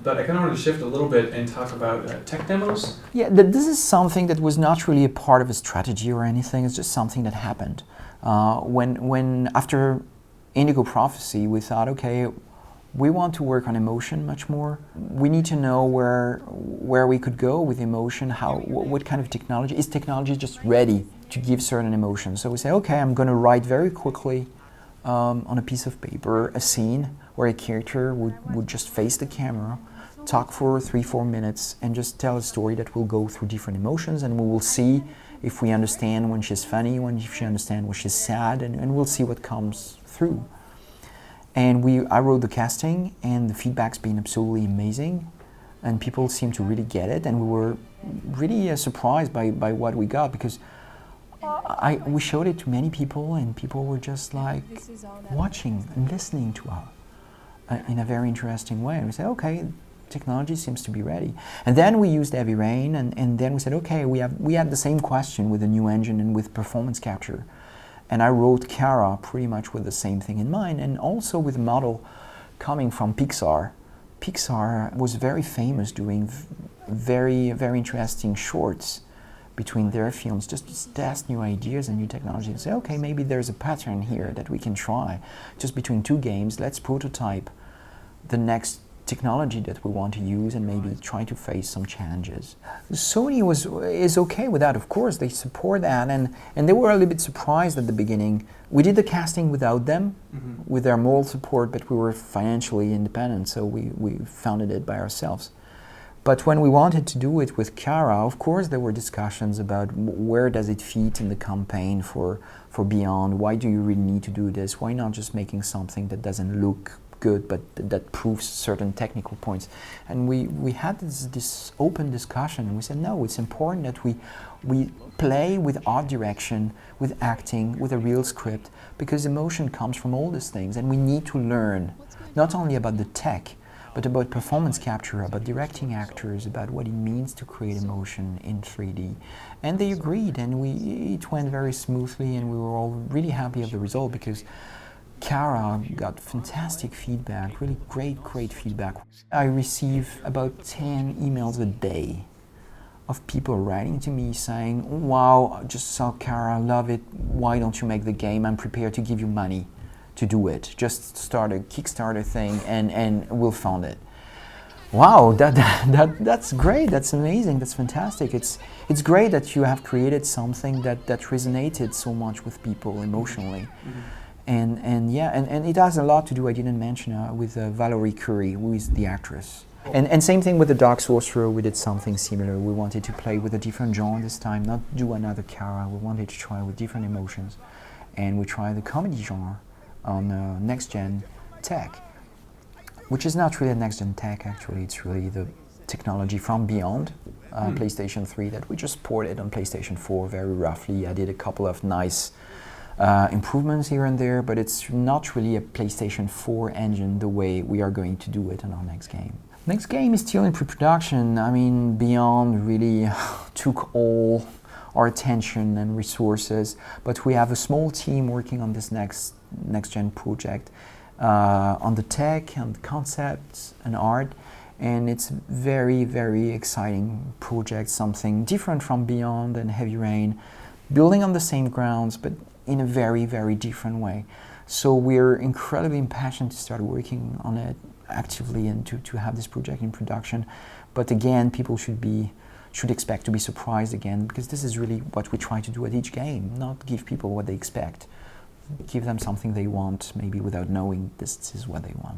but I kind of wanted to shift a little bit and talk about tech demos. Yeah, this is something that was not really a part of a strategy or anything. It's just something that happened. When after Indigo Prophecy, we thought, okay, we want to work on emotion much more. We need to know where we could go with emotion, what kind of technology. Is technology just ready to give certain emotions? So we say, okay, I'm going to write very quickly on a piece of paper a scene where a character would just face the camera, talk for 3-4 minutes, and just tell a story that will go through different emotions, and we will see if we understand when she's funny, if she understands when she's sad, and we'll see what comes through. And I wrote the casting, and the feedback's been absolutely amazing, and people seem to really get it, and we were really surprised by what we got, because we showed it to many people, and people were just like watching and listening to us in a very interesting way. And we said, okay, technology seems to be ready. And then we used Heavy Rain, and then we said, okay, we had the same question with the new engine and with performance capture. And I wrote Kara pretty much with the same thing in mind, and also with a model coming from Pixar. Pixar was very famous doing very, very interesting shorts between their films, just to test new ideas and new technology and say, okay, maybe there's a pattern here that we can try. Just between two games, let's prototype the next technology that we want to use and maybe try to face some challenges. Sony is okay with that, of course, they support that, and they were a little bit surprised at the beginning. We did the casting without them, with their moral support, but we were financially independent, so we funded it by ourselves. But when we wanted to do it with Kara, of course there were discussions about where does it fit in the campaign for Beyond, why do you really need to do this, why not just making something that doesn't look good but that proves certain technical points. And we had this open discussion, and we said no, it's important that we play with art direction, with acting, with a real script, because emotion comes from all these things, and we need to learn not only about the tech, but about performance capture, about directing actors, about what it means to create emotion in 3D. And they agreed, and it went very smoothly, and we were all really happy of the result, because Kara got fantastic feedback, really great feedback. I receive about 10 emails a day of people writing to me saying, wow, I just saw Kara, love it, why don't you make the game? I'm prepared to give you money to do it. Just start a Kickstarter thing and we'll fund it. Wow, that's great, that's amazing, that's fantastic. It's great that you have created something that resonated so much with people emotionally. And it has a lot to do, I didn't mention, with Valerie Curie, who is the actress. And same thing with the Dark Sorcerer, we did something similar. We wanted to play with a different genre this time, not do another Kara. We wanted to try with different emotions. And we tried the comedy genre on next-gen tech, which is not really a next-gen tech, actually. It's really the technology from Beyond, PlayStation 3, that we just ported on PlayStation 4 very roughly. I did a couple of nice improvements here and there, but it's not really a PlayStation 4 engine the way we are going to do it in our next game. Next game is still in pre-production. I mean, Beyond really took all our attention and resources, but we have a small team working on this next-gen project, on the tech and concepts and art, and it's very, very exciting project, something different from Beyond and Heavy Rain, building on the same grounds, but in a very, very different way. So we're incredibly impassioned to start working on it actively and to have this project in production. But again, people should expect to be surprised again, because this is really what we try to do at each game, not give people what they expect. Give them something they want, maybe without knowing this is what they want.